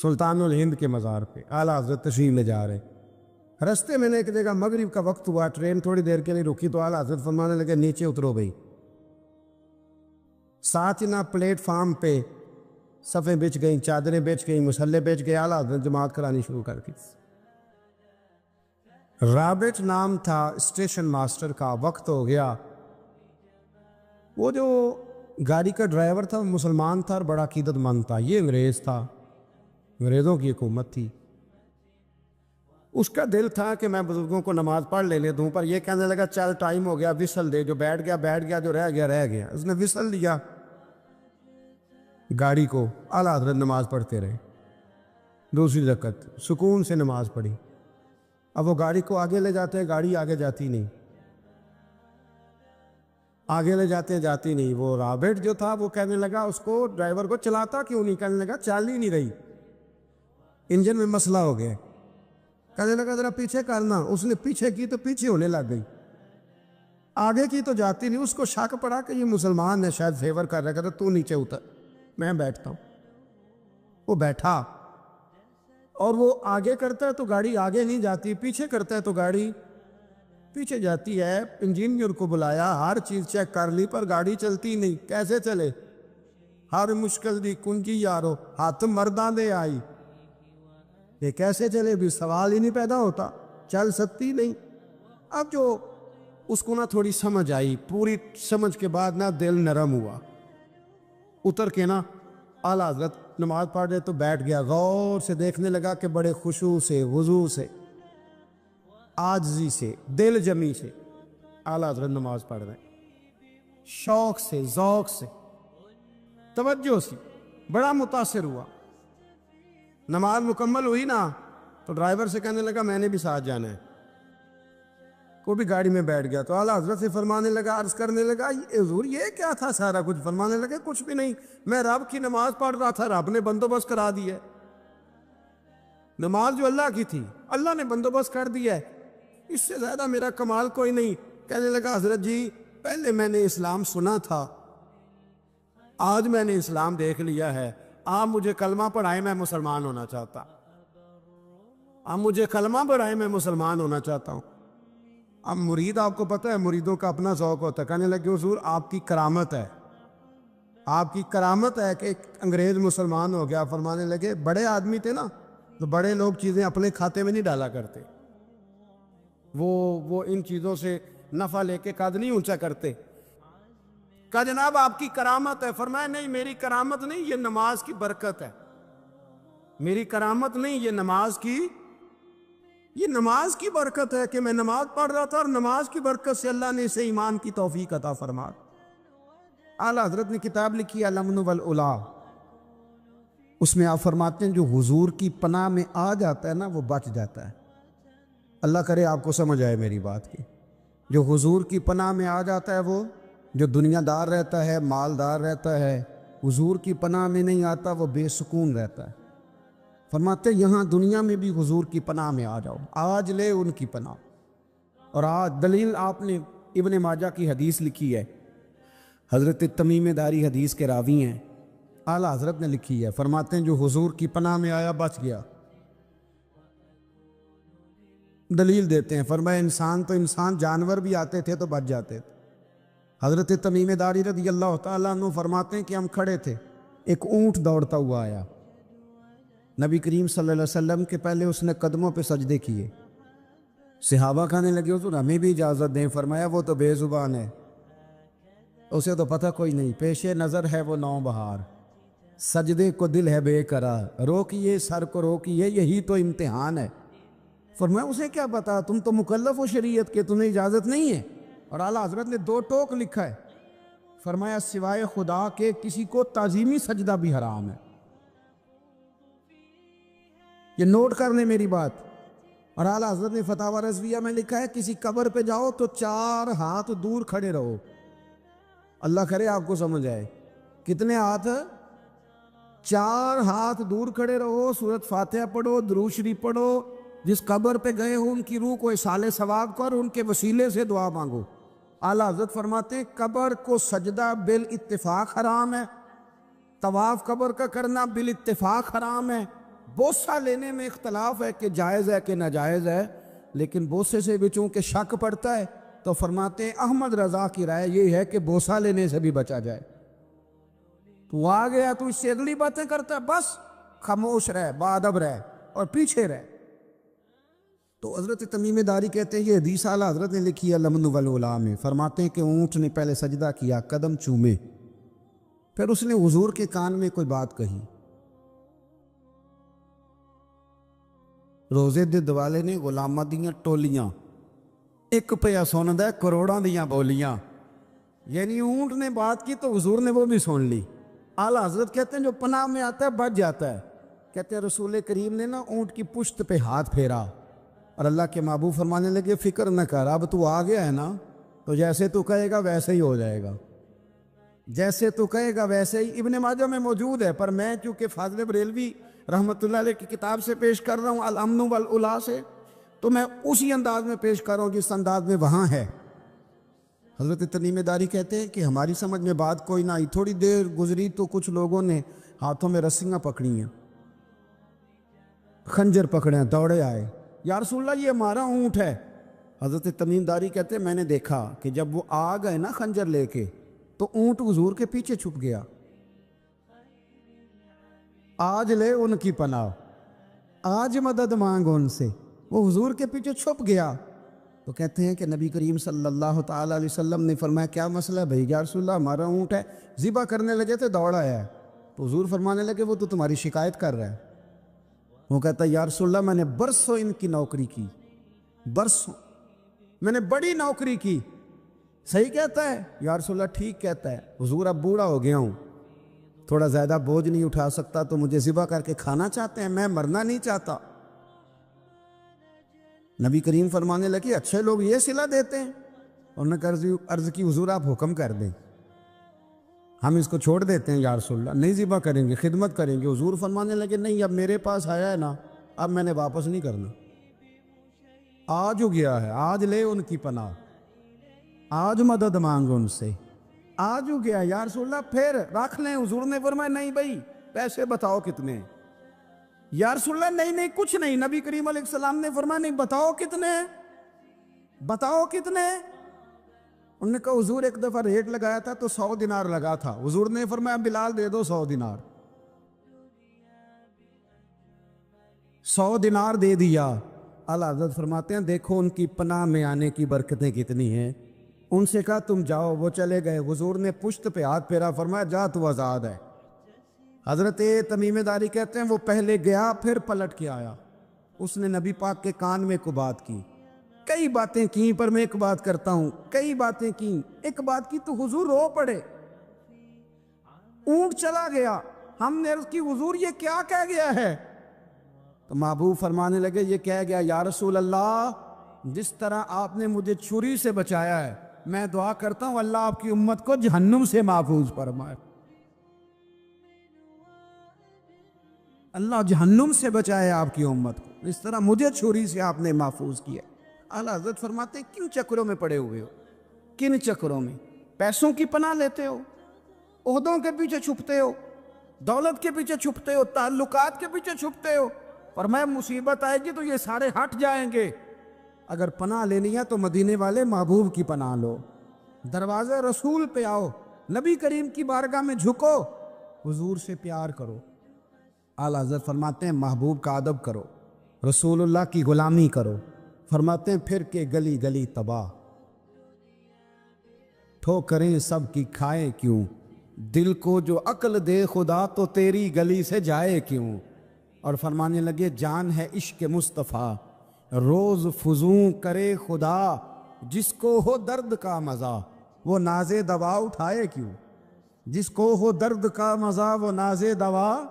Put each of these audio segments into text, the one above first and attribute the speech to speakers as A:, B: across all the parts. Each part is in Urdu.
A: سلطان الہند کے مزار پہ اعلیٰ حضرت تشریف لے جا رہے. رستے میں نے ایک جگہ مغرب کا وقت ہوا, ٹرین تھوڑی دیر کے لیے رکی تو اعلیٰ حضرت فرمانے لگے نیچے اترو بھائی. ساتھ ہی نہ پلیٹ فارم پہ صفیں بچ گئیں, چادریں بچ گئیں, مسلح بچ گئے. اعلیٰ حضرت جماعت کرانی شروع کر دی. رابٹ نام تھا اسٹیشن ماسٹر کا. وقت ہو گیا. وہ جو گاڑی کا ڈرائیور تھا وہ مسلمان تھا اور بڑا عقیدت مند تھا. یہ انگریز تھا, انگریزوں کی حکومت تھی. اس کا دل تھا کہ میں بزرگوں کو نماز پڑھ لے دوں, پر یہ کہنے لگا چل ٹائم ہو گیا, وسل دے. جو بیٹھ گیا بیٹھ گیا, جو رہ گیا رہ گیا. اس نے وسل دیا گاڑی کو. اعلیٰ حضرت نماز پڑھتے رہے. دوسری رکعت سکون سے نماز پڑھی. اب وہ گاڑی کو آگے لے جاتے ہیں, گاڑی آگے جاتی نہیں, آگے لے جاتے جاتی نہیں. وہ رابٹ جو تھا وہ کہنے لگا اس کو, ڈرائیور کو, چلاتا کیوں نہیں؟ کہنے لگا چل ہی نہیں رہی, انجن میں مسئلہ ہو گیا. کہنے لگا ذرا پیچھے کرنا. اس نے پیچھے کی تو پیچھے ہونے لگ گئی, آگے کی تو جاتی نہیں. اس کو شک پڑا کہ یہ مسلمان ہے, شاید فیور کر رہا ہے. کہتا تو نیچے اتر, میں بیٹھتا ہوں. وہ بیٹھا اور وہ آگے کرتا ہے تو گاڑی آگے نہیں جاتی, پیچھے کرتا ہے تو گاڑی پیچھے جاتی ہے. انجینئر کو بلایا, ہر چیز چیک کر لی, پر گاڑی چلتی نہیں. کیسے چلے؟ ہر مشکل دی کنجی یارو, ہاتھ مرداں دے آئی. یہ کیسے چلے بھی سوال ہی نہیں پیدا ہوتا, چل سکتی نہیں. اب جو اس کو نا تھوڑی سمجھ آئی, پوری سمجھ کے بعد نا دل نرم ہوا. اتر کے نا اعلیٰ حضرت نماز پڑھ رہے تو بیٹھ گیا. غور سے دیکھنے لگا کہ بڑے خشوع سے, وضو سے, عاجزی سے, دل جمی سے اعلیٰ حضرت نماز پڑھ رہے. شوق سے, ذوق سے, توجہ سے, بڑا متاثر ہوا. نماز مکمل ہوئی نا تو ڈرائیور سے کہنے لگا میں نے بھی ساتھ جانا ہے. وہ بھی گاڑی میں بیٹھ گیا. تو اعلیٰ حضرت سے فرمانے لگا, عرض کرنے لگا حضور یہ کیا تھا سارا کچھ؟ فرمانے لگا کچھ بھی نہیں, میں رب کی نماز پڑھ رہا تھا, رب نے بندوبست کرا دیا ہے. نماز جو اللہ کی تھی اللہ نے بندوبست کر دیا ہے, اس سے زیادہ میرا کمال کوئی نہیں. کہنے لگا حضرت جی پہلے میں نے اسلام سنا تھا, آج میں نے اسلام دیکھ لیا ہے, آپ مجھے کلمہ پڑھائیں, میں مسلمان ہونا چاہتا. آپ مجھے کلمہ پڑھائیں, میں مسلمان ہونا چاہتا ہوں. اب مرید, آپ کو پتہ ہے مریدوں کا اپنا ذوق ہوتا ہے. کہنے لگے حضور آپ کی کرامت ہے, آپ کی کرامت ہے کہ ایک انگریز مسلمان ہو گیا. فرمانے لگے بڑے آدمی تھے نا تو بڑے لوگ چیزیں اپنے کھاتے میں نہیں ڈالا کرتے, وہ ان چیزوں سے نفع لے کے قد نہیں اونچا کرتے. کہا جناب آپ کی کرامت ہے. فرمایا نہیں میری کرامت نہیں, یہ نماز کی برکت ہے. میری کرامت نہیں, یہ نماز کی برکت ہے کہ میں نماز پڑھ رہا تھا اور نماز کی برکت سے اللہ نے اسے ایمان کی توفیق عطا فرما. اعلیٰ حضرت نے کتاب لکھی الامن والعلا, اس میں آپ فرماتے ہیں جو حضور کی پناہ میں آ جاتا ہے نا وہ بچ جاتا ہے. اللہ کرے آپ کو سمجھ آئے میری بات کی. جو حضور کی پناہ میں آ جاتا ہے, وہ جو دنیا دار رہتا ہے, مالدار رہتا ہے, حضور کی پناہ میں نہیں آتا وہ بے سکون رہتا ہے. فرماتے یہاں دنیا میں بھی حضور کی پناہ میں آ جاؤ, آج لے ان کی پناہ. اور آج دلیل آپ نے ابن ماجہ کی حدیث لکھی ہے, حضرت تمیم داری حدیث کے راوی ہیں, اعلیٰ حضرت نے لکھی ہے. فرماتے ہیں جو حضور کی پناہ میں آیا بچ گیا. دلیل دیتے ہیں, فرمایا انسان تو انسان, جانور بھی آتے تھے تو بچ جاتے تھے. حضرت تمیم داری رضی اللہ تعالیٰ عنہ فرماتے ہیں کہ ہم کھڑے تھے, ایک اونٹ دوڑتا ہوا آیا. نبی کریم صلی اللہ علیہ وسلم کے پہلے اس نے قدموں پہ سجدے کیے. صحابہ کہنے لگے حضور ہمیں بھی اجازت دیں. فرمایا وہ تو بے زبان ہے, اسے تو پتہ کوئی نہیں, پیش نظر ہے وہ نو بہار, سجدے کو دل ہے بے قرار, روکیے سر کو روکیے یہی تو امتحان ہے. فرمایا اسے کیا پتا, تم تو مکلف ہو شریعت کے, تمہیں اجازت نہیں ہے. اور اعلیٰ حضرت نے 2 ٹوک لکھا ہے, فرمایا سوائے خدا کے کسی کو تعظیمی سجدہ بھی حرام ہے. یہ نوٹ کر لیں میری بات. اور اعلیٰ حضرت نے فتاوی رضویہ میں لکھا ہے کسی قبر پہ جاؤ تو 4 ہاتھ دور کھڑے رہو. اللہ کرے آپ کو سمجھ آئے. کتنے ہاتھ؟ 4 ہاتھ دور کھڑے رہو, سورۃ فاتحہ پڑھو, درود شریف پڑھو, جس قبر پہ گئے ہو ان کی روح کو اصال ثواب کر, ان کے وسیلے سے دعا مانگو. اعلیٰ حضرت فرماتے ہیں قبر کو سجدہ بالاتفاق حرام ہے, طواف قبر کا کرنا بالاتفاق حرام ہے, بوسہ لینے میں اختلاف ہے کہ جائز ہے کہ ناجائز ہے، لیکن بوسے سے بھی چونکہ شک پڑتا ہے تو فرماتے ہیں احمد رضا کی رائے یہ ہے کہ بوسہ لینے سے بھی بچا جائے۔ تو آ گیا تو اس سے اگلی باتیں کرتا ہے، بس خاموش رہ، باادب رہ اور پیچھے رہ۔ تو حضرت تمیم داری کہتے ہیں یہ حدیث اعلیٰ حضرت نے لکھی ہے لمن والعلا میں، فرماتے ہیں کہ اونٹ نے پہلے سجدہ کیا، قدم چومے، پھر اس نے حضور کے کان میں کوئی بات کہی۔ روزے دے دوالے نے غلاماں دیاں ٹولیاں، ایک پیا سندا ہے کروڑاں دیاں بولیاں، یعنی اونٹ نے بات کی تو حضور نے وہ بھی سن لی۔ اعلیٰ حضرت کہتے ہیں جو پناہ میں آتا ہے بچ جاتا ہے۔ کہتے ہیں رسول کریم نے نا اونٹ کی پشت پہ ہاتھ پھیرا اور اللہ کے محبوب فرمانے لگے فکر نہ کر، اب تو آ گیا ہے نا، تو جیسے تو کہے گا ویسے ہی ہو جائے گا، جیسے تو کہے گا ویسے ہی۔ ابن ماجہ میں موجود ہے، پر میں چونکہ فاضل بریلوی رحمۃ اللہ علیہ کی کتاب سے پیش کر رہا ہوں الامن والعلا سے، تو میں اسی انداز میں پیش کر رہا ہوں جس انداز میں وہاں ہے۔ حضرت تمیم داری کہتے ہیں کہ ہماری سمجھ میں بات کوئی نہ آئی، تھوڑی دیر گزری تو کچھ لوگوں نے ہاتھوں میں رسیاں پکڑی ہیں، خنجر پکڑے ہیں، دوڑے آئے، یا رسول اللہ یہ ہمارا اونٹ ہے۔ حضرت تمیم داری کہتے ہیں میں نے دیکھا کہ جب وہ آ گئے نا خنجر لے کے تو اونٹ حضور کے پیچھے چھپ گیا۔ آج لے ان کی پناہ، آج مدد مانگ ان سے، وہ حضور کے پیچھے چھپ گیا۔ تو کہتے ہیں کہ نبی کریم صلی اللہ تعالیٰ علیہ وسلم نے فرمایا کیا مسئلہ ہے بھائی؟ یا رسول اللہ ہمارا اونٹ ہے، ذبح کرنے لگے تھے دوڑ آیا ہے۔ تو حضور فرمانے لگے وہ تو تمہاری شکایت کر رہا ہے۔ وہ کہتا ہے یا رسول اللہ میں نے برسوں ان کی نوکری کی، برسوں میں نے بڑی نوکری کی۔ صحیح کہتا ہے یا رسول اللہ؟ ٹھیک کہتا ہے حضور، اب بوڑھا ہو گیا ہوں، تھوڑا زیادہ بوجھ نہیں اٹھا سکتا، تو مجھے ذبح کر کے کھانا چاہتے ہیں، میں مرنا نہیں چاہتا۔ نبی کریم فرمانے لگے اچھے لوگ یہ صلہ دیتے ہیں؟ انہوں نے عرض کی حضور آپ حکم کر دیں، ہم اس کو چھوڑ دیتے ہیں یا رسول اللہ، نہیں ذبح کریں گے، خدمت کریں گے۔ حضور فرمانے لگے نہیں، اب میرے پاس آیا ہے نا، اب میں نے واپس نہیں کرنا، آج ہو گیا ہے، آج لے ان کی پناہ، آج مدد مانگ ان سے، آج ہو گیا یا رسول اللہ پھر رکھ لیں۔ حضور نے فرمایا نہیں بھائی پیسے بتاؤ کتنے؟ یا رسول اللہ نہیں کچھ نہیں۔ نبی کریم علیہ السلام نے فرمایا نہیں، بتاؤ کتنے، بتاؤ کتنے؟ انہوں نے کہا حضور ایک دفعہ ریٹ لگایا تھا تو 100 دینار لگا تھا، حضور نے فرمایا بلال دے دو 100 دینار، 100 دینار دے دیا۔ اعلیٰ حضرت فرماتے ہیں دیکھو ان کی پناہ میں آنے کی برکتیں کتنی ہیں۔ ان سے کہا تم جاؤ، وہ چلے گئے، حضور نے پشت پہ ہاتھ پھیرا، فرمایا جا تو آزاد ہے۔ حضرت تمیم داری کہتے ہیں وہ پہلے گیا پھر پلٹ کے آیا، اس نے نبی پاک کے کان میں کو بات کی، کئی باتیں کی، پر میں ایک بات کرتا ہوں، کئی باتیں کی، ایک بات کی تو حضور رو پڑے۔ اونٹ چلا گیا، ہم نے عرض کی حضور یہ کیا کہہ گیا ہے؟ تو محبوب فرمانے لگے یہ کہہ گیا یا رسول اللہ جس طرح آپ نے مجھے چھری سے بچایا ہے، میں دعا کرتا ہوں اللہ آپ کی امت کو جہنم سے محفوظ فرمائے، اللہ جہنم سے بچائے آپ کی امت کو، اس طرح مجھے چھری سے آپ نے محفوظ کیا۔ اعلیٰ حضرت فرماتے ہیں کن چکروں میں پڑے ہوئے ہو، کن چکروں میں؟ پیسوں کی پناہ لیتے ہو، عہدوں کے پیچھے چھپتے ہو، دولت کے پیچھے چھپتے ہو، تعلقات کے پیچھے چھپتے ہو، فرمایا مصیبت آئے گی تو یہ سارے ہٹ جائیں گے۔ اگر پناہ لینی ہے تو مدینے والے محبوب کی پناہ لو، دروازے رسول پہ آؤ، نبی کریم کی بارگاہ میں جھکو، حضور سے پیار کرو۔ اعلیٰ حضرت فرماتے ہیں محبوب کا ادب کرو، رسول اللہ کی غلامی کرو۔ فرماتے ہیں پھر کے گلی گلی تباہ، ٹھوکریں سب کی کھائے کیوں، دل کو جو عقل دے خدا تو تیری گلی سے جائے کیوں۔ اور فرمانے لگے جان ہے عشق مصطفیٰ، روز فزوں کرے خدا، جس کو ہو درد کا مزہ وہ ناز دوا اٹھائے کیوں، جس کو ہو درد کا مزہ وہ ناز دوا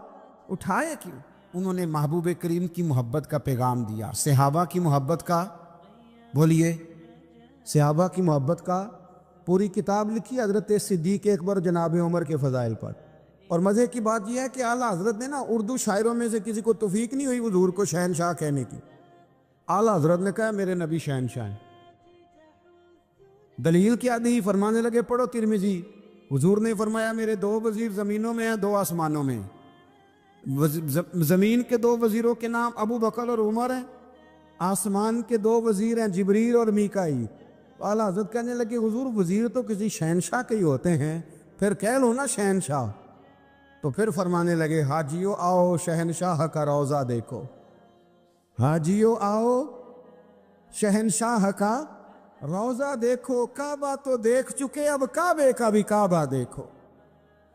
A: اٹھائے کیوں۔ انہوں نے محبوب کریم کی محبت کا پیغام دیا، صحابہ کی محبت کا، بولیے صحابہ کی محبت کا پوری کتاب لکھی حضرت صدیق اکبر جناب عمر کے فضائل پر۔ اور مزے کی بات یہ ہے کہ اعلیٰ حضرت نے نا اردو شاعروں میں سے کسی کو توفیق نہیں ہوئی حضور کو شہنشاہ کہنے کی، اعلیٰ حضرت نے کہا میرے نبی شہنشاہ ہیں۔ دلیل کیا دی؟ فرمانے لگے پڑھو ترمذی، حضور نے فرمایا میرے 2 وزیر زمینوں میں ہیں 2 آسمانوں میں، زمین کے دو وزیروں کے نام ابو بکر اور عمر ہیں، آسمان کے دو وزیر ہیں جبریل اور میکائیل۔ اعلیٰ حضرت کہنے لگے حضور وزیر تو کسی شہنشاہ کے ہی ہوتے ہیں، پھر کہہ لو نا شہنشاہ۔ تو پھر فرمانے لگے حاجیو آؤ شہنشاہ کا روضہ دیکھو، حاجیو آؤ شہنشاہ کا روضہ دیکھو۔ کعبہ تو دیکھ چکے اب کعبے کا بھی کعبہ دیکھو،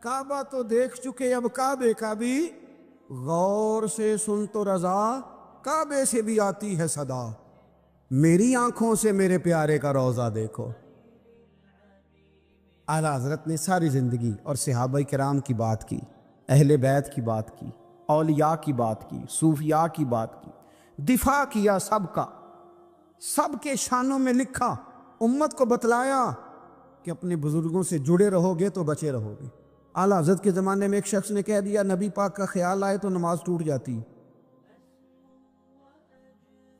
A: کعبہ تو دیکھ چکے اب کعبے کا بھی غور سے سن تو رضا، کعبے سے بھی آتی ہے صدا، میری آنکھوں سے میرے پیارے کا روضہ دیکھو۔ اعلیٰ حضرت نے ساری زندگی اور صحابہ کرام کی بات کی، اہل بیت کی بات کی، اولیاء کی بات کی، صوفیاء کی بات کی، دفاع کیا سب کا، سب کے شانوں میں لکھا، امت کو بتلایا کہ اپنے بزرگوں سے جڑے رہو گے تو بچے رہو گے۔ اعلیٰ حضرت کے زمانے میں ایک شخص نے کہہ دیا نبی پاک کا خیال آئے تو نماز ٹوٹ جاتی۔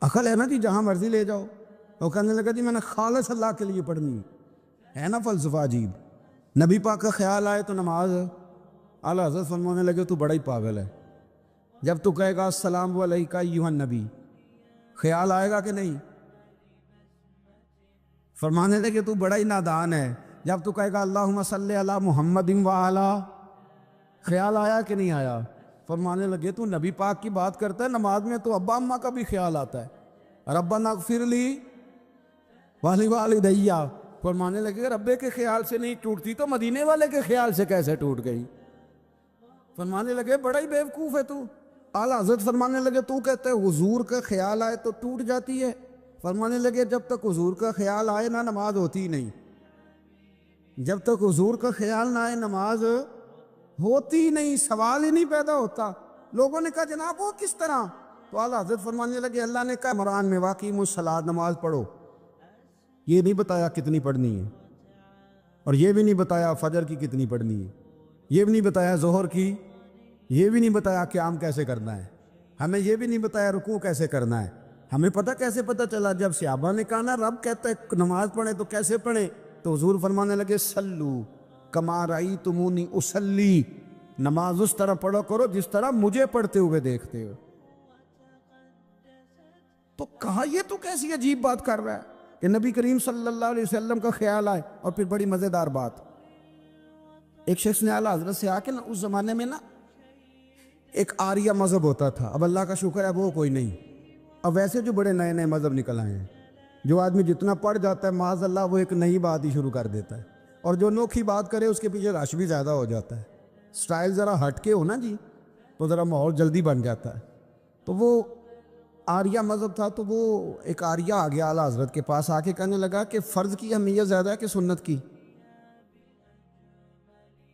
A: عقل ہے نا جی، جہاں مرضی لے جاؤ۔ وہ کہنے لگا جی میں نے خالص اللہ کے لیے پڑھنی ہے نا فلسفہ عجیب، نبی پاک کا خیال آئے تو نماز۔ اعلیٰ حضرت فرمانے لگے تو بڑا ہی پاگل ہے، جب تو کہے گا السلام علیکہ ایھا النبی، خیال آئے گا کہ نہیں؟ فرمانے لگے تو بڑا ہی نادان ہے، جب تو کہے گا اللہم صلی علی محمد وعلی، خیال آیا کہ نہیں آیا؟ فرمانے لگے تو نبی پاک کی بات کرتا ہے، نماز میں تو ابا اماں کا بھی خیال آتا ہے، ربنا اغفر لی ولوالدی۔ فرمانے لگے ربے کے خیال سے نہیں ٹوٹتی تو مدینے والے کے خیال سے کیسے ٹوٹ گئی؟ فرمانے لگے بڑا ہی بیوقوف ہے تو۔ اعلیٰ حضرت فرمانے لگے تو کہتے ہیں حضور کا خیال آئے تو ٹوٹ جاتی ہے؟ فرمانے لگے جب تک حضور کا خیال آئے نہ نماز ہوتی نہیں، جب تک حضور کا خیال نہ آئے نماز ہوتی نہیں، سوال ہی نہیں پیدا ہوتا۔ لوگوں نے کہا جناب وہ کس طرح؟ تو اعلیٰ حضرت فرمانے لگے اللہ نے کہا قرآن میں واقعیم الصلاۃ، نماز پڑھو، یہ نہیں بتایا کتنی پڑھنی ہے، اور یہ بھی نہیں بتایا فجر کی کتنی پڑھنی ہے، یہ بھی نہیں بتایا ظہر کی، یہ بھی نہیں بتایا قیام کیسے کرنا ہے، ہمیں یہ بھی نہیں بتایا رکوع کیسے کرنا ہے۔ ہمیں کیسے پتہ چلا؟ جب صحابہ نے کہا نا رب کہتا ہے نماز پڑھیں تو کیسے پڑھیں، تو حضور فرمانے لگے سلو کما رأیتمونی اصلی، نماز اس طرح پڑھو کرو جس طرح مجھے پڑھتے ہوئے دیکھتے ہو۔ تو کہا یہ تو کیسی عجیب بات کر رہا ہے کہ نبی کریم صلی اللہ علیہ وسلم کا خیال آئے۔ اور پھر بڑی مزیدار بات، ایک شخص نے اعلیٰ حضرت سے آ کے نا اس زمانے میں نا ایک آریہ مذہب ہوتا تھا، اب اللہ کا شکر ہے وہ کوئی نہیں، اب ویسے جو بڑے نئے نئے مذہب نکل آئے ہیں، جو آدمی جتنا پڑھ جاتا ہے معاذ اللہ وہ ایک نئی بات ہی شروع کر دیتا ہے، اور جو انوکھی بات کرے اس کے پیچھے رش بھی زیادہ ہو جاتا ہے، سٹائل ذرا ہٹ کے ہو نا جی تو ذرا ماحول جلدی بن جاتا ہے۔ تو وہ آریہ مذہب تھا، تو وہ ایک آریہ آ گیا اعلیٰ حضرت کے پاس، آ کے کہنے لگا کہ فرض کی اہمیت زیادہ ہے کہ سنت کی؟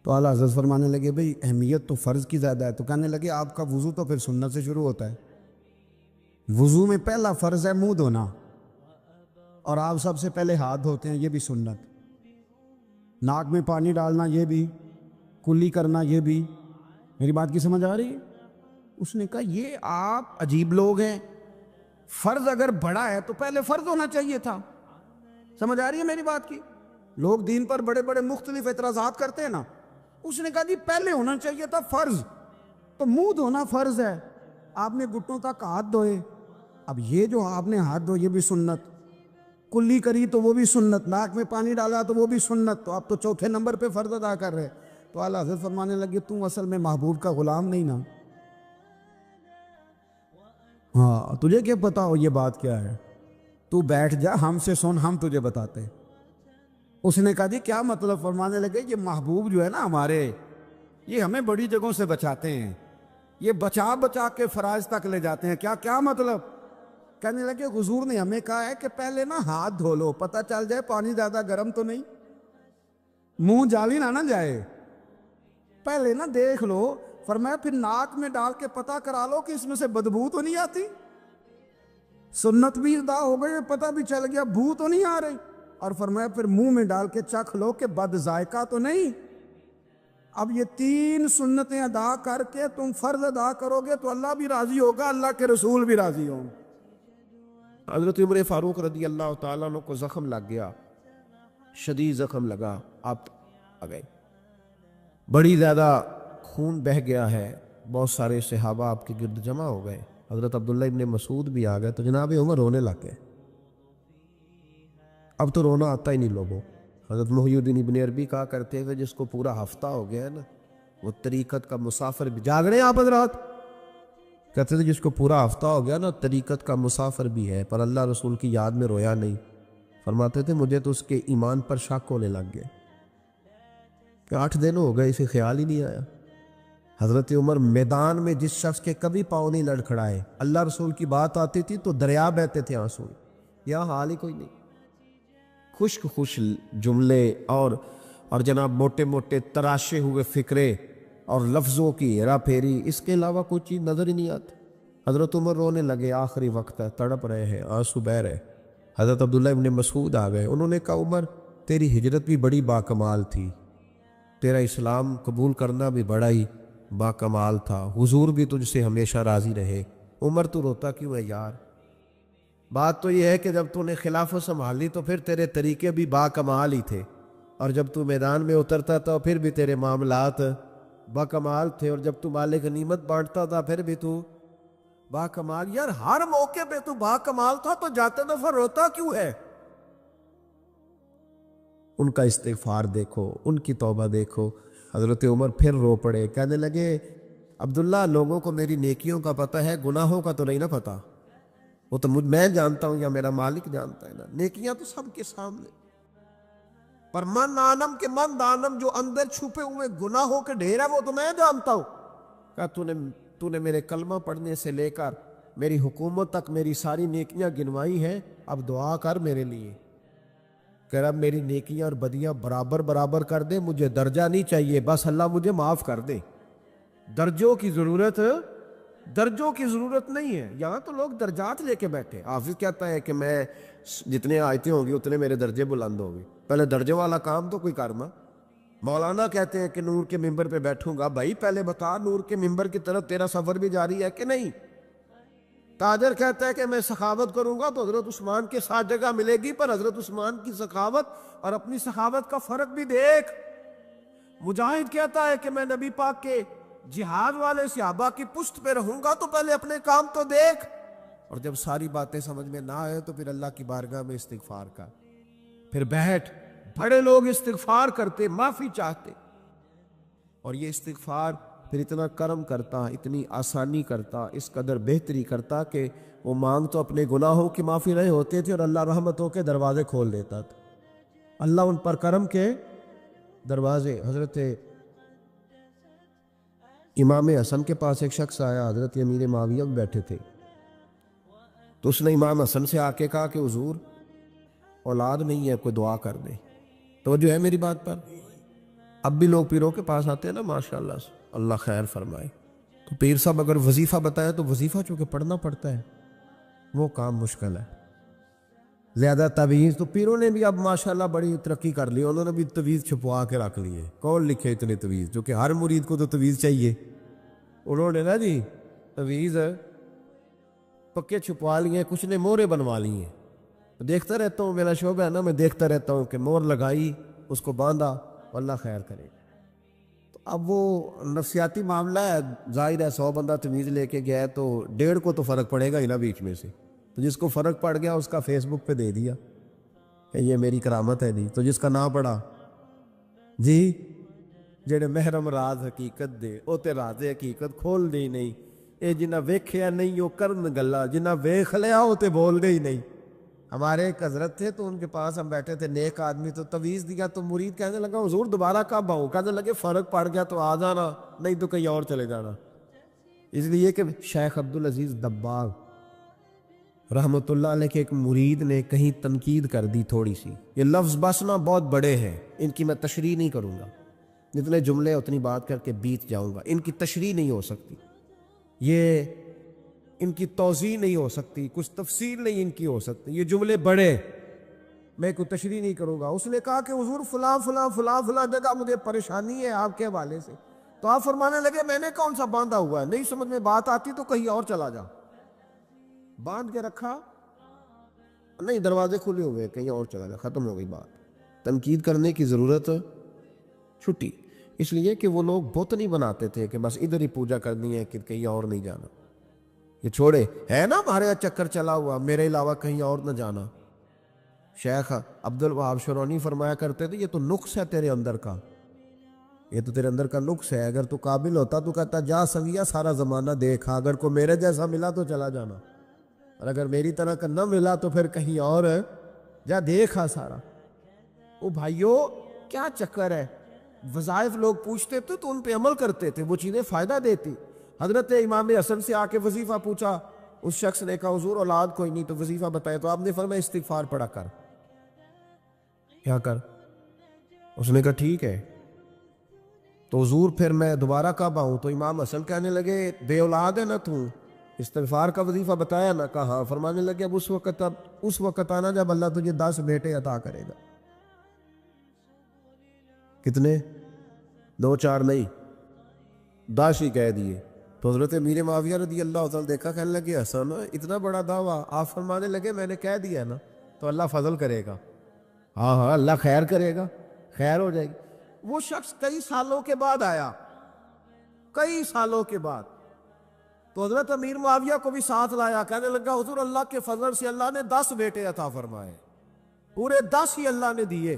A: تو اعلیٰ حضرت فرمانے لگے بھئی اہمیت تو فرض کی زیادہ ہے۔ تو کہنے لگے آپ کا وضو تو پھر سنت سے شروع ہوتا ہے، وضو میں پہلا فرض ہے منہ دھونا، اور آپ سب سے پہلے ہاتھ دھوتے ہیں، یہ بھی سنت، ناک میں پانی ڈالنا یہ بھی، کلی کرنا یہ بھی۔ میری بات کی سمجھ آ رہی ہے؟ اس نے کہا یہ آپ عجیب لوگ ہیں، فرض اگر بڑا ہے تو پہلے فرض ہونا چاہیے تھا۔ سمجھ آ رہی ہے میری بات کی؟ لوگ دین پر بڑے بڑے مختلف اعتراضات کرتے ہیں نا، اس نے کہا جی پہلے ہونا چاہیے تھا فرض، تو منہ دھونا فرض ہے، آپ نے گھٹنوں تک ہاتھ دھوئے، اب یہ جو آپ نے ہاتھ دھو یہ بھی سنت، کلی کری تو وہ بھی سنت، ناک میں پانی ڈالا تو وہ بھی سنت، تو آپ تو چوتھے نمبر پہ فرض ادا کر رہے۔ تو اعلیٰ حضرت فرمانے لگے تم اصل میں محبوب کا غلام نہیں نا، ہاں تجھے کیا پتا ہو یہ بات کیا ہے، تو بیٹھ جا ہم سے سن، ہم تجھے بتاتے۔ اس نے کہا جی کیا مطلب؟ فرمانے لگے یہ محبوب جو ہے نا ہمارے، یہ ہمیں بڑی جگہوں سے بچاتے ہیں، یہ بچا بچا کے فرائض تک لے جاتے ہیں، کیا مطلب؟ کہنے لگے حضور نے ہمیں کہا ہے کہ پہلے نا ہاتھ دھو لو، پتہ چل جائے پانی زیادہ گرم تو نہیں، منہ جالی نہ جائے، پہلے نا دیکھ لو۔ فرمایا پھر ناک میں ڈال کے پتہ کرا لو کہ اس میں سے بدبو تو نہیں آتی، سنت بھی ادا ہو گئی، پتہ بھی چل گیا بو تو نہیں آ رہی، اور فرمایا پھر منہ میں ڈال کے چکھ لو کہ بد ذائقہ تو نہیں۔ اب یہ 3 سنتیں ادا کر کے تم فرض ادا کرو گے تو اللہ بھی راضی ہوگا، اللہ کے رسول بھی راضی ہوں۔ حضرت عمر فاروق رضی اللہ تعالیٰ عنہ کو زخم لگ گیا، شدید زخم لگا، آپ آ گئے، بڑی زیادہ خون بہہ گیا ہے،
B: بہت سارے صحابہ آپ کے گرد جمع ہو گئے، حضرت عبداللہ ابن مسعود بھی آ گئے، تو جناب عمر رونے لگ گئے۔ اب تو رونا آتا ہی نہیں لوگوں۔ حضرت محی الدین ابن عربی کہا کرتے ہوئے جس کو پورا ہفتہ ہو گیا ہے نا، وہ طریقت کا مسافر بھی، جاگ رہے ہیں آپ حضرات؟ کہتے تھے جس کو پورا ہفتہ ہو گیا نا، طریقت کا مسافر بھی ہے، پر اللہ رسول کی یاد میں رویا نہیں۔ فرماتے تھے مجھے تو اس کے ایمان پر شک ہونے لگ گئے کہ 8 دن ہو گئے اسے خیال ہی نہیں آیا۔ حضرت عمر میدان میں جس شخص کے کبھی پاؤں نہیں لڑکھڑائے، اللہ رسول کی بات آتی تھی تو دریا بہتے تھے آنسو، یا حال ہی کوئی نہیں۔ خشک خوش جملے اور جناب موٹے موٹے تراشے ہوئے فکرے اور لفظوں کی ہیرا پھیری، اس کے علاوہ کوئی چیز نظر ہی نہیں آتی۔ حضرت عمر رونے لگے، آخری وقت ہے، تڑپ رہے ہیں، آنسو بہہ رہے۔ حضرت عبداللہ ابن مسعود آ گئے، انہوں نے کہا عمر تیری ہجرت بھی بڑی باکمال تھی، تیرا اسلام قبول کرنا بھی بڑا ہی باکمال تھا، حضور بھی تجھ سے ہمیشہ راضی رہے۔ عمر تو روتا کیوں ہے یار؟ بات تو یہ ہے کہ جب تو نے خلافت سنبھالی تو پھر تیرے طریقے بھی باکمال ہی تھے، اور جب تو میدان میں اترتا تھا پھر بھی تیرے معاملات باکمال تھے، اور جب تو مال غنیمت بانٹتا تھا پھر بھی تو باکمال۔ یار ہر موقع پہ تو باکمال تھا تو جاتے دفعہ روتا کیوں ہے؟ ان کا استغفار دیکھو، ان کی توبہ دیکھو۔ حضرت عمر پھر رو پڑے، کہنے لگے عبداللہ لوگوں کو میری نیکیوں کا پتہ ہے، گناہوں کا تو نہیں نا پتہ۔ وہ تو میں جانتا ہوں یا میرا مالک جانتا ہے نا، نیکیاں تو سب کے سامنے، پر من آنم کے من دانم، جو اندر چھپے ہوئے گناہوں کے ڈھیر ہے وہ تو میں جانتا ہوں۔ کہا تو نے میرے کلمہ پڑھنے سے لے کر میری حکومت تک میری ساری نیکیاں گنوائی ہیں، اب دعا کر میرے لیے کہ رب میری نیکیاں اور بدیاں برابر برابر کر دے، مجھے درجہ نہیں چاہیے، بس اللہ مجھے معاف کر دے۔ درجوں کی ضرورت نہیں ہے، یہاں تو لوگ درجات لے کے بیٹھے۔ حافظ کہتا ہے کہ میں جتنے آیتیں ہوں گی اتنے میرے درجے بلند ہوں گے، پہلے درجے والا کام تو کوئی کرنا۔ مولانا کہتے ہیں کہ نور کے ممبر پہ بیٹھوں گا، بھائی پہلے بتا نور کے ممبر کی طرف تیرا سفر بھی جاری ہے کہ نہیں؟ تاجر کہتا ہے کہ میں سخاوت کروں گا تو حضرت عثمان کے ساتھ جگہ ملے گی، پر حضرت عثمان کی سخاوت اور اپنی سخاوت کا فرق بھی دیکھ۔ مجاہد کہتا ہے کہ میں نبی پاک کے جہاد والے صحابہ کی پشت پہ رہوں گا، تو پہلے اپنے کام تو دیکھ۔ اور جب ساری باتیں سمجھ میں نہ آئے تو پھر اللہ کی بارگاہ میں استغفار کر، پھر بیٹھ۔ بڑے لوگ استغفار کرتے، معافی چاہتے، اور یہ استغفار پھر اتنا کرم کرتا، اتنی آسانی کرتا، اس قدر بہتری کرتا کہ وہ مانگ تو اپنے گناہوں کی معافی رہے ہوتے تھے اور اللہ رحمتوں کے دروازے کھول دیتا تھا۔ اللہ ان پر کرم کے دروازے۔ حضرت امام حسن کے پاس ایک شخص آیا، حضرت امیر معاویہ بھی بیٹھے تھے، تو اس نے امام حسن سے آ کے کہا کہ حضور اولاد نہیں ہے، کوئی دعا کر دے۔ توجہ ہے میری بات پر؟ اب بھی لوگ پیروں کے پاس آتے ہیں نا، ماشاءاللہ سے، اللہ خیر فرمائے، تو پیر صاحب اگر وظیفہ بتایا تو وظیفہ چونکہ پڑھنا پڑتا ہے، وہ کام مشکل ہے۔ زیادہ تعویذ تو پیروں نے بھی اب ماشاءاللہ بڑی ترقی کر لی، انہوں نے بھی تعویذ چھپوا کے رکھ لیے۔ کون لکھے اتنے تعویذ؟ جو کہ ہر مرید کو تو تعویذ چاہیے، انہوں نے نا جی تعویذ پکے چھپوا لیے، کچھ نے مورے بنوا لی ہیں۔ دیکھتا رہتا ہوں، میرا شعبہ ہے نا، میں دیکھتا رہتا ہوں کہ مور لگائی، اس کو باندھا، اللہ خیر کرے۔ تو اب وہ نفسیاتی معاملہ ہے، ظاہر ہے 100 بندہ تعویذ لے کے گیا ہے تو 1.5 کو تو فرق پڑے گا ہی نا بیچ میں سے، تو جس کو فرق پڑ گیا اس کا فیس بک پہ دے دیا کہ یہ میری کرامت ہے جی، تو جس کا نہ پڑا جی جڑے محرم راز حقیقت دے او تے راز حقیقت کھول دے ہی نہیں، اے جنہ ویکھیا نہیں او کرن گلا، جنہ ویکھ لیا او تے بول دے ہی نہیں۔ ہمارے ایک حضرت تھے تو ان کے پاس ہم بیٹھے تھے، نیک آدمی، تو تعویذ دیا تو مرید کہنے لگا حضور دوبارہ کب آؤں؟ کہنے لگے فرق پڑ گیا تو آ جانا، نہیں تو کہیں اور چلے جانا۔ اس لیے کہ شیخ عبدالعزیز دباغ رحمۃ اللہ علیہ کے ایک مرید نے کہیں تنقید کر دی تھوڑی سی، یہ لفظ بس نا بہت بڑے ہیں، ان کی میں تشریح نہیں کروں گا، جتنے جملے اتنی بات کر کے بیت جاؤں گا، ان کی تشریح نہیں ہو سکتی، یہ ان کی توضیح نہیں ہو سکتی، کچھ تفصیل نہیں ان کی ہو سکتی، یہ جملے بڑے، میں کوئی تشریح نہیں کروں گا۔ اس نے کہا کہ حضور فلاں فلاں فلاں فلاں جگہ مجھے پریشانی ہے آپ کے حوالے سے، تو آپ فرمانے لگے میں نے کون سا باندھا ہوا ہے، نہیں سمجھ میں بات آتی تو کہیں اور چلا جا، باندھ کے رکھا، نہیں دروازے کھلے ہوئے کہیں اور چلا جا، ختم ہو گئی بات، تنقید کرنے کی ضرورت چھٹی۔ اس لیے کہ وہ لوگ بت نہیں بناتے تھے کہ بس ادھر ہی پوجا کرنی ہے کہ کہیں اور نہیں جانا. یہ چھوڑے ہے نا ہمارے یہاں چکر چلا ہوا، میرے علاوہ کہیں اور نہ جانا. شیخ عبد الوہاب شرونی فرمایا کرتے تھے یہ تو نقص ہے تیرے اندر کا، یہ تو تیرے اندر کا نقص ہے. اگر تو قابل ہوتا تو کہتا جا سویا سارا زمانہ دیکھا، اگر کوئی میرے جیسا ملا تو چلا جانا، اور اگر میری طرح کا نہ ملا تو پھر کہیں اور جا دیکھا سارا. او بھائیو کیا چکر ہے؟ وظائف لوگ پوچھتے تھے تو ان پہ عمل کرتے تھے، وہ چیزیں فائدہ دیتی. حضرت امام حسن سے آ کے وظیفہ پوچھا، اس شخص نے کہا حضور اولاد کوئی نہیں تو وظیفہ بتائے، تو آپ نے فرمایا استغفار پڑھا کر. کیا کر؟ اس نے کہا ٹھیک ہے. تو حضور پھر میں دوبارہ کب آؤں؟ تو امام حسن کہنے لگے بے اولاد ہے نا تو، استغفار کا وظیفہ بتایا نا؟ کہا ہاں. فرمانے لگے اب اس وقت آنا جب اللہ تجھے 10 بیٹے عطا کرے گا. کتنے؟ 2 4 نہیں، 10 ہی کہہ دیے. تو حضرت امیر معاویہ رضی اللہ تعالیٰ دیکھا، کہنے لگے حسن اتنا بڑا دعویٰ؟ آپ فرمانے لگے میں نے کہہ دیا نا تو اللہ فضل کرے گا. ہاں ہاں اللہ خیر کرے گا، خیر ہو جائے گی. وہ شخص کئی سالوں کے بعد آیا، کئی سالوں کے بعد. تو حضرت امیر معاویہ کو بھی ساتھ لایا، کہنے لگا حضور اللہ کے فضل سے اللہ نے 10 بیٹے عطا فرمائے، پورے 10 ہی اللہ نے دیے.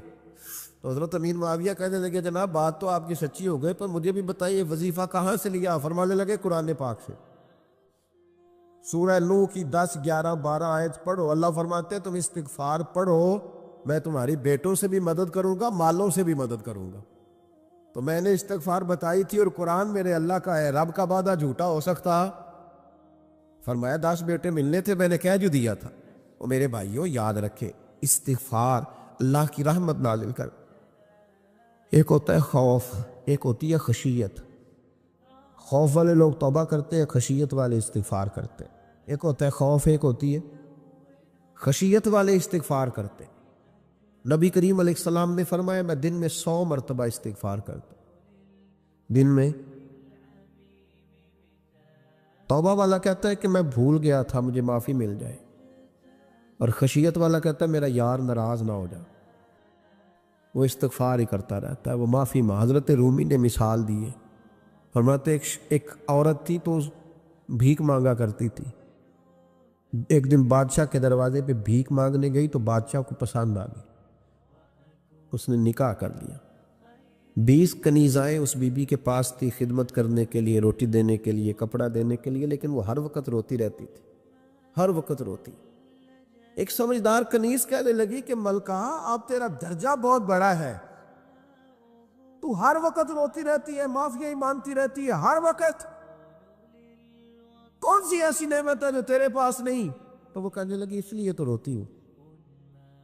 B: تو حضرت امیر معاویہ کہنے لگے جناب بات تو آپ کی سچی ہو گئی، پر مجھے بھی بتائیے وظیفہ کہاں سے لیا؟ فرمانے لگے قرآن پاک سے، سورہ نوح کی 10 11 12 آیت پڑھو. اللہ فرماتے ہیں تم استغفار پڑھو، میں تمہاری بیٹوں سے بھی مدد کروں گا، مالوں سے بھی مدد کروں گا. تو میں نے استغفار بتائی تھی اور قرآن میرے اللہ کا ہے، رب کا وعدہ جھوٹا ہو سکتا؟ فرمایا 10 بیٹے ملنے تھے، میں نے کہہ جو دیا تھا. اور میرے بھائیوں یاد رکھے استغفار اللہ کی رحمت نازل کر. ایک ہوتا ہے خوف، ایک ہوتی ہے خشیت. خوف والے لوگ توبہ کرتے ہیں، خشیت والے استغفار کرتے ہیں. ایک ہوتا ہے خوف، ایک ہوتی ہے خشیت والے استغفار کرتے ہیں. نبی کریم علیہ السلام نے فرمایا میں دن میں 100 مرتبہ استغفار کرتا ہوں. دن میں. توبہ والا کہتا ہے کہ میں بھول گیا تھا مجھے معافی مل جائے، اور خشیت والا کہتا ہے میرا یار ناراض نہ ہو جائے. وہ استغفار ہی کرتا رہتا ہے، وہ معافی ماں. حضرت رومی نے مثال دی ہے، فرماتے ایک عورت تھی تو بھیک مانگا کرتی تھی. ایک دن بادشاہ کے دروازے پہ بھیک مانگنے گئی تو بادشاہ کو پسند آ گئی، اس نے نکاح کر لیا. 20 کنیزائیں اس بی بی کے پاس تھی خدمت کرنے کے لیے، روٹی دینے کے لیے، کپڑا دینے کے لیے، لیکن وہ ہر وقت روتی رہتی تھی، ہر وقت روتی. ایک سمجھدار کنیز کہنے لگی کہ ملکہ اب تیرا درجہ بہت بڑا ہے، تو ہر وقت روتی رہتی ہے، معافیاں ہی مانتی رہتی ہے ہر وقت، کون سی ایسی نعمت ہے جو تیرے پاس نہیں؟ تو وہ کہنے لگی اس لیے تو روتی ہوں.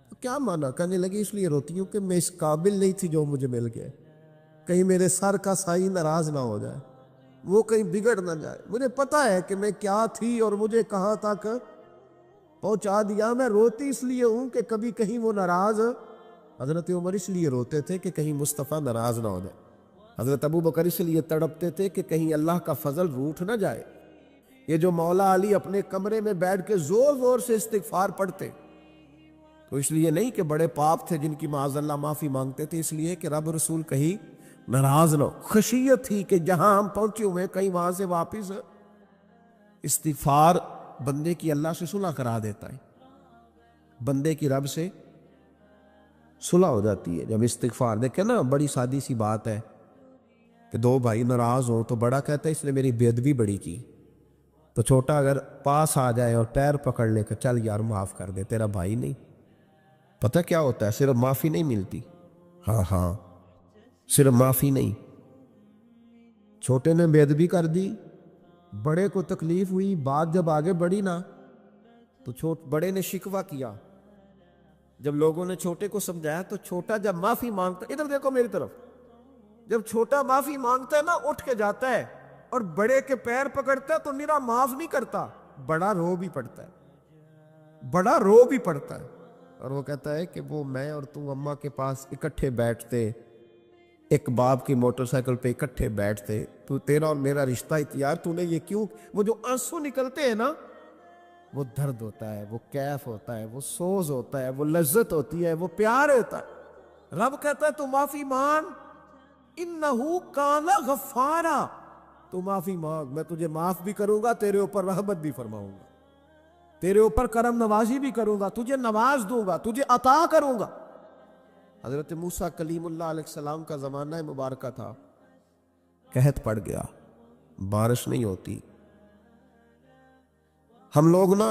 B: تو کیا مانا؟ کہنے لگی اس لیے روتی ہوں کہ میں اس قابل نہیں تھی جو مجھے مل گیا، کہیں میرے سر کا سائی ناراض نہ ہو جائے، وہ کہیں بگڑ نہ جائے. مجھے پتا ہے کہ میں کیا تھی اور مجھے کہاں تک پہنچا دیا. میں روتی اس لیے ہوں کہ کبھی کہیں وہ ناراض. حضرت عمر اس لیے روتے تھے کہ کہیں مصطفیٰ ناراض نہ ہو جائے. حضرت ابو بکر اس لیے تڑپتے تھے کہ کہیں اللہ کا فضل روٹھ نہ جائے. یہ جو مولا علی اپنے کمرے میں بیٹھ کے زور زور سے استغفار پڑھتے تو اس لیے نہیں کہ بڑے پاپ تھے جن کی معاذ اللہ معافی مانگتے تھے، اس لیے کہ رب رسول کہیں ناراض نہ ہو. خشیت تھی کہ جہاں ہم پہنچے ہوئے کہیں وہاں سے واپس. استغفار بندے کی اللہ سے صلح کرا دیتا ہے، بندے کی رب سے صلح ہو جاتی ہے جب استغفار. دیکھیں نا بڑی سادی سی بات ہے کہ 2 بھائی ناراض ہوں تو بڑا کہتا ہے اس نے میری بے ادبی بڑی کی، تو چھوٹا اگر پاس آ جائے اور پیر پکڑ لے کہ چل یار معاف کر دے، تیرا بھائی نہیں. پتہ کیا ہوتا ہے؟ صرف معافی نہیں ملتی، ہاں صرف معافی نہیں. چھوٹے نے بے ادبی کر دی، بڑے کو تکلیف ہوئی، بات جب آگے بڑھی نا تو بڑے نے شکوہ کیا. جب لوگوں نے چھوٹے کو سمجھایا تو چھوٹا جب معافی مانگتا، ادھر دیکھو میری طرف، جب چھوٹا معافی مانگتا ہے نا اٹھ کے جاتا ہے اور بڑے کے پیر پکڑتا ہے تو میرا معاف نہیں کرتا، بڑا رو بھی پڑتا ہے، بڑا رو بھی پڑتا ہے. اور وہ کہتا ہے کہ وہ میں اور تو اماں کے پاس اکٹھے بیٹھتے، ایک باپ کی موٹر سائیکل پہ اکٹھے بیٹھتے، تو تیرا اور میرا رشتہ یار تو نے یہ کیوں؟ وہ جو آنسو نکلتے ہیں نا وہ درد ہوتا ہے، وہ کیف ہوتا ہے، وہ سوز ہوتا ہے، وہ لذت ہوتی ہے، وہ پیار ہوتا ہے. رب کہتا ہے تو معافی مان، انہو کان غفارا، تو معافی مانگ، میں تجھے معاف بھی کروں گا، تیرے اوپر رحمت بھی فرماؤں گا، تیرے اوپر کرم نوازی بھی کروں گا، تجھے نواز دوں گا، تجھے عطا کروں گا۔ حضرت موسیٰ کلیم اللہ علیہ السلام کا زمانہ مبارکہ تھا، قحط پڑ گیا، بارش نہیں ہوتی۔ ہم لوگ نا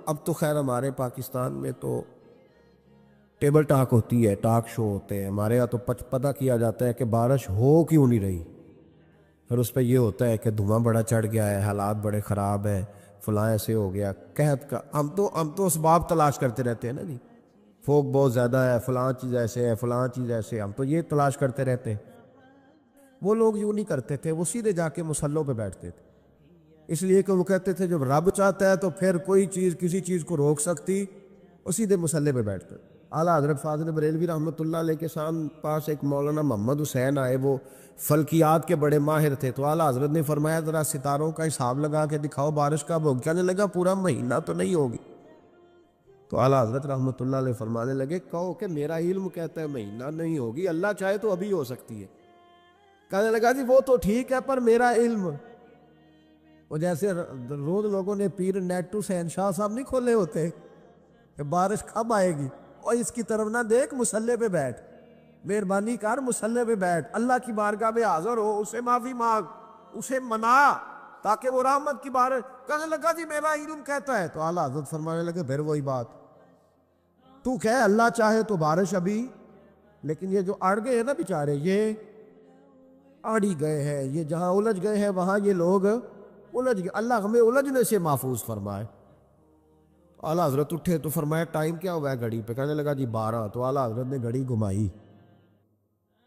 B: اب تو خیر ہمارے پاکستان میں تو ٹیبل ٹاک ہوتی ہے، ٹاک شو ہوتے ہیں، ہمارے یہاں تو پتہ کیا جاتا ہے کہ بارش ہو کیوں نہیں رہی، پھر اس پہ یہ ہوتا ہے کہ دھواں بڑا چڑھ گیا ہے، حالات بڑے خراب ہیں، فلاں ایسے ہو گیا قحط کا۔ ہم تو اسباب تلاش کرتے رہتے ہیں نا جی، فوگ بہت زیادہ ہے، فلاں چیز ایسے ہے، فلاں چیز ایسے ہے، ہم تو یہ تلاش کرتے رہتے ہیں۔ وہ لوگ یوں نہیں کرتے تھے، وہ سیدھے جا کے مصلوں پہ بیٹھتے تھے، اس لیے کہ وہ کہتے تھے جب رب چاہتا ہے تو پھر کوئی چیز کسی چیز کو روک سکتی، وہ سیدھے مصلے پہ بیٹھتے۔ اعلیٰ حضرت فاضل بریلوی رحمۃ اللہ علیہ کے پاس ایک مولانا محمد حسین آئے، وہ فلکیات کے بڑے ماہر تھے، تو اعلیٰ حضرت نے فرمایا ذرا ستاروں کا حساب لگا کے دکھاؤ بارش کب ہوگی؟ کہنے لگا پورا مہینہ تو نہیں ہوگی۔ تو اعلیٰ حضرت رحمۃ اللہ علیہ فرمانے لگے کہو کہ میرا علم کہتا ہے مہینہ نہیں ہوگی، اللہ چاہے تو ابھی ہو سکتی ہے۔ کہنے لگا جی وہ تو ٹھیک ہے پر میرا علم، وہ جیسے روز لوگوں نے پیر نیٹو شہنشاہ صاحب نہیں کھولے ہوتے کہ بارش کب آئے گی، اور اس کی طرف نہ دیکھ، مصلے پہ بیٹھ، مہربانی کر مصلے پہ بیٹھ، اللہ کی بارگاہ میں حاضر ہو، اسے معافی مانگ، اسے منا تاکہ وہ رحمت کی بارش۔ کہنے لگا جی میرا علم کہتا ہے۔ تو اعلیٰ حضرت فرمانے لگے پھر وہی بات، تو کہہ اللہ چاہے تو بارش ابھی، لیکن یہ جو اڑ گئے ہیں نا بیچارے، یہ اڑ ہی گئے ہیں، یہ جہاں الجھ گئے ہیں وہاں یہ لوگ الجھ گئے، اللہ ہمیں الجھنے سے محفوظ فرمائے۔ اعلیٰ حضرت اٹھے تو فرمایا ٹائم کیا ہوا ہے گھڑی پہ؟ کہنے لگا جی 12۔ تو اعلیٰ حضرت نے گھڑی گھمائی،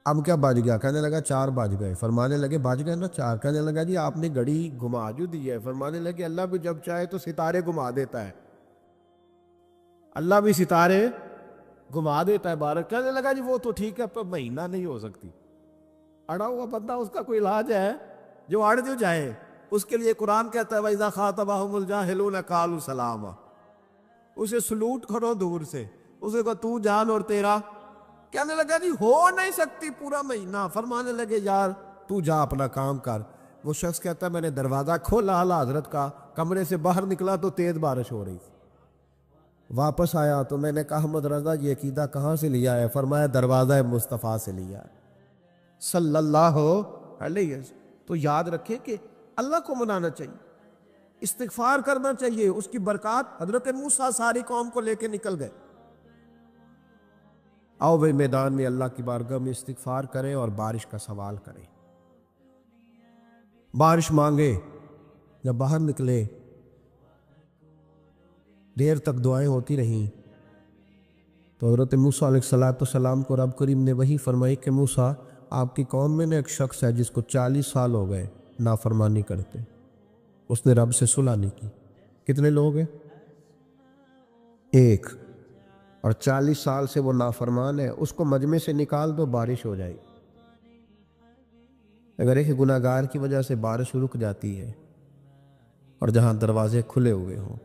B: اب کیا بج گیا؟ کہنے لگا 4 بج گئے۔ فرمانے لگے بج گئے نا 4؟ کہنے لگا جی آپ نے گھڑی گھما جو دی ہے۔ فرمانے لگے اللہ بھی جب چاہے تو ستارے گھما دیتا ہے، اللہ بھی ستارے گھما دیتا ہے بارش۔ کہنے لگا جی وہ تو ٹھیک ہے پر مہینہ نہیں ہو سکتی۔ اڑا ہوا بندہ، اس کا کوئی علاج ہے؟ جو اڑ جو جائے اس کے لیے قرآن کہتا ہے وَإِذَا خَاطَبَهُمُ الْجَاهِلُونَ قَالُوا سَلَامًا، اسے سلوٹ کرو دور سے، اسے کہو تو جان اور تیرا۔ کہنے لگا جی ہو نہیں سکتی پورا مہینہ۔ فرمانے لگے یار تو جا اپنا کام کر۔ وہ شخص کہتا ہے میں نے دروازہ کھولا اعلیٰ حضرت کا، کمرے سے باہر نکلا تو تیز بارش ہو رہی تھی، واپس آیا تو میں نے کہا احمد رضا یہ عقیدہ کہاں سے لیا ہے؟ فرمایا دروازہ مصطفیٰ سے لیا ہے صلی اللہ علیہ وسلم۔ تو یاد رکھیں کہ اللہ کو منانا چاہیے، استغفار کرنا چاہیے، اس کی برکات۔ حضرت موسیٰ ساری قوم کو لے کے نکل گئے۔ آؤ بھائی میدان میں اللہ کی بارگاہ میں استغفار کریں اور بارش کا سوال کریں، بارش مانگے۔ جب باہر نکلے دیر تک دعائیں ہوتی رہیں تو حضرت موسیٰ علیہ السلام کو رب کریم نے وحی فرمائی کہ موسیٰ آپ کی قوم میں نے ایک شخص ہے جس کو 40 سال ہو گئے نافرمانی کرتے، اس نے رب سے صلح نہیں کی۔ کتنے لوگ ہیں؟ ایک، اور 40 سال سے وہ نافرمان ہے، اس کو مجمع سے نکال دو بارش ہو جائے۔ اگر ایک گناہگار کی وجہ سے بارش رک جاتی ہے اور جہاں دروازے کھلے ہوئے ہوں،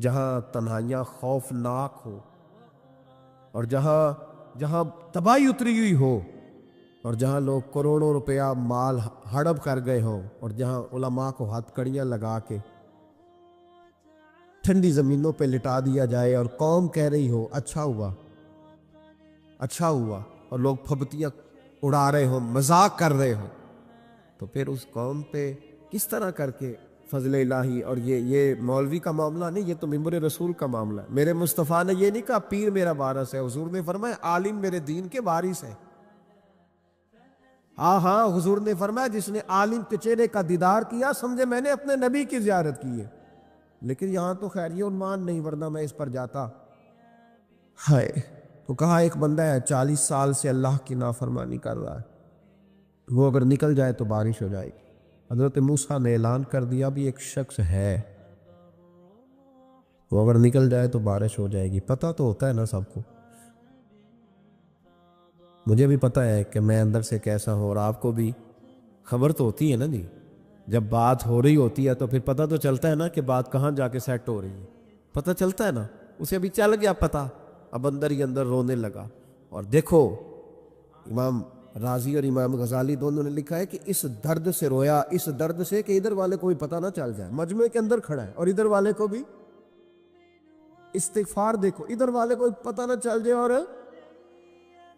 B: جہاں تنہائیاں خوفناک ہو، اور جہاں تباہی اتری ہوئی ہو، اور جہاں لوگ کروڑوں روپیہ مال ہڑپ کر گئے ہوں، اور جہاں علماء کو ہتھ کڑیاں لگا کے ٹھنڈی زمینوں پہ لٹا دیا جائے اور قوم کہہ رہی ہو اچھا ہوا اچھا ہوا، اور لوگ پھبتیاں اڑا رہے ہوں، مذاق کر رہے ہوں، تو پھر اس قوم پہ کس طرح کر کے فضل الہی۔ اور یہ مولوی کا معاملہ نہیں، یہ تو ممبر رسول کا معاملہ ہے۔ میرے مصطفیٰ نے یہ نہیں کہا پیر میرا وارث ہے، حضور نے فرمایا عالم میرے دین کے وارث ہے۔ ہاں حضور نے فرمایا جس نے عالم کے چہرے کا دیدار کیا سمجھے میں نے اپنے نبی کی زیارت کی ہے۔ لیکن یہاں تو خیر یہ عنوان نہیں، ورنہ میں اس پر جاتا۔ ہائے، تو کہا ایک بندہ ہے 40 سال سے اللہ کی نافرمانی کر رہا ہے، وہ اگر نکل جائے تو بارش ہو جائے گی۔ حضرت موسیٰ نے اعلان کر دیا بھی ایک شخص ہے، وہ اگر نکل جائے تو بارش ہو جائے گی۔ پتہ تو ہوتا ہے نا سب کو، مجھے بھی پتہ ہے کہ میں اندر سے کیسا ہوں، اور آپ کو بھی خبر تو ہوتی ہے نا جی۔ جب بات ہو رہی ہوتی ہے تو پھر پتہ تو چلتا ہے نا کہ بات کہاں جا کے سیٹ ہو رہی ہے، پتہ چلتا ہے نا۔ اسے ابھی چل گیا پتہ، اب اندر ہی اندر رونے لگا۔ اور دیکھو امام رازی اور امام غزالی دونوں نے لکھا ہے کہ اس درد سے رویا، اس درد سے کہ ادھر والے کو بھی پتہ نہ چل جائے، مجمع کے اندر کھڑا ہے اور ادھر والے کو بھی استغفار دیکھو، ادھر والے کو پتہ نہ چل جائے اور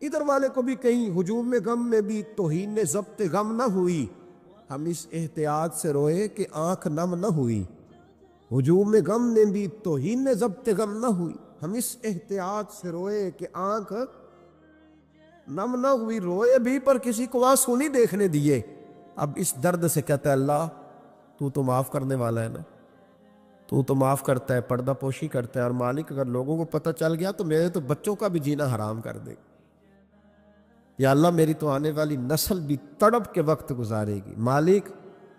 B: ادھر والے کو بھی کہیں ہجوم میں غم میں بھی توہین ضبط غم نہ ہوئی۔ ہم اس احتیاط سے روئے کہ آنکھ نم نہ ہوئی، ہجوم میں غم میں بھی توہین ضبط غم نہ ہوئی۔ ہم اس احتیاط سے روئے کہ آنکھ نم نہ ہوئی، روئے بھی پر کسی کو آنسو نہیں دیکھنے دیے۔ اب اس درد سے کہتا ہے اللہ تو معاف کرنے والا ہے نا، تو معاف کرتا ہے، پردہ پوشی کرتا ہے، اور مالک اگر لوگوں کو پتہ چل گیا تو میرے تو بچوں کا بھی جینا حرام کر دے، یا اللہ میری تو آنے والی نسل بھی تڑپ کے وقت گزارے گی۔ مالک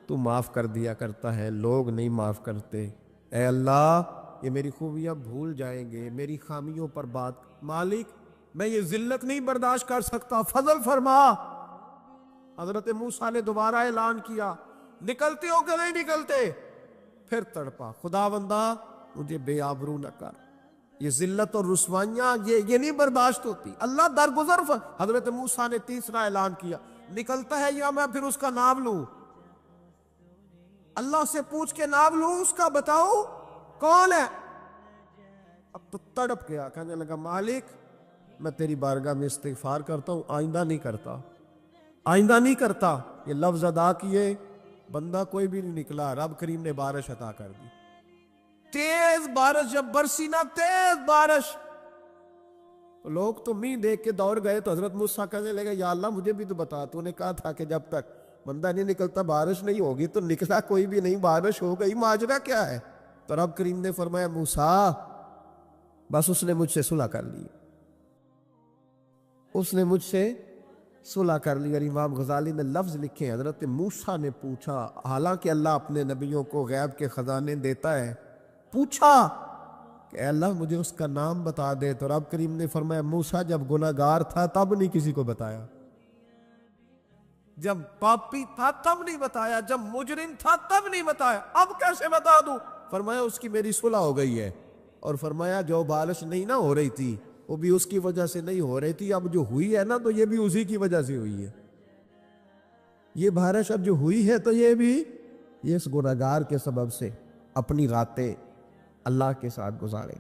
B: تو معاف کر دیا کرتا ہے، لوگ نہیں معاف کرتے، اے اللہ یہ میری خوبیاں بھول جائیں گے، میری خامیوں پر بات، مالک میں یہ ذلت نہیں برداشت کر سکتا، فضل فرما۔ حضرت موسیٰ نے دوبارہ اعلان کیا، نکلتے ہو کہ نہیں نکلتے؟ پھر تڑپا، خداوندا مجھے بے آبرو نہ کر، یہ ذلت اور رسوائیاں یہ نہیں برداشت ہوتی، اللہ درگزر۔ حضرت موسیٰ نے تیسرا اعلان کیا، نکلتا ہے یا میں پھر اس کا نام لوں؟ اللہ سے پوچھ کے نام لوں اس کا، بتاؤ کون ہے؟ اب تو تڑپ گیا، کہنے لگا مالک میں تیری بارگاہ میں استغفار کرتا ہوں، آئندہ نہیں کرتا، آئندہ نہیں کرتا۔ یہ لفظ ادا کیے، بندہ کوئی بھی نہیں نکلا، رب کریم نے بارش عطا کر دی، تیز بارش جب برسی نا، تیز بارش، تو لوگ تو می دیکھ کے دوڑ گئے، تو حضرت موسیٰ کہنے لگے یا اللہ مجھے بھی تو بتا، تو نے کہا تھا کہ جب تک بندہ نہیں نکلتا بارش نہیں ہوگی، تو نکلا کوئی بھی نہیں، بارش ہو گئی، ماجرا کیا ہے؟ تو رب کریم نے فرمایا موسیٰ بس اس نے مجھ سے صلح کر لی، اس نے مجھ سے صلح کر لی۔ اور امام غزالی نے لفظ لکھے، حضرت موسیٰ نے پوچھا، حالانکہ اللہ اپنے نبیوں کو غیب کے خزانے دیتا ہے، پوچھا کہ اے اللہ مجھے اس کا نام بتا دے، تو رب کریم نے فرمایا موسیٰ جب گناہ گار تھا تب نہیں کسی کو بتایا، جب پاپی تھا تب نہیں بتایا، جب مجرم تھا تب نہیں بتایا، اب کیسے بتا دوں؟ فرمایا اس کی میری صلح ہو گئی ہے، اور فرمایا جو بارش نہیں نہ ہو رہی تھی وہ بھی اس کی وجہ سے نہیں ہو رہی تھی، اب جو ہوئی ہے نا تو یہ بھی اسی کی وجہ سے ہوئی ہے، یہ بارش اب جو ہوئی ہے تو یہ بھی اس گناہگار کے سبب سے۔ اپنی راتیں اللہ کے ساتھ گزاریں۔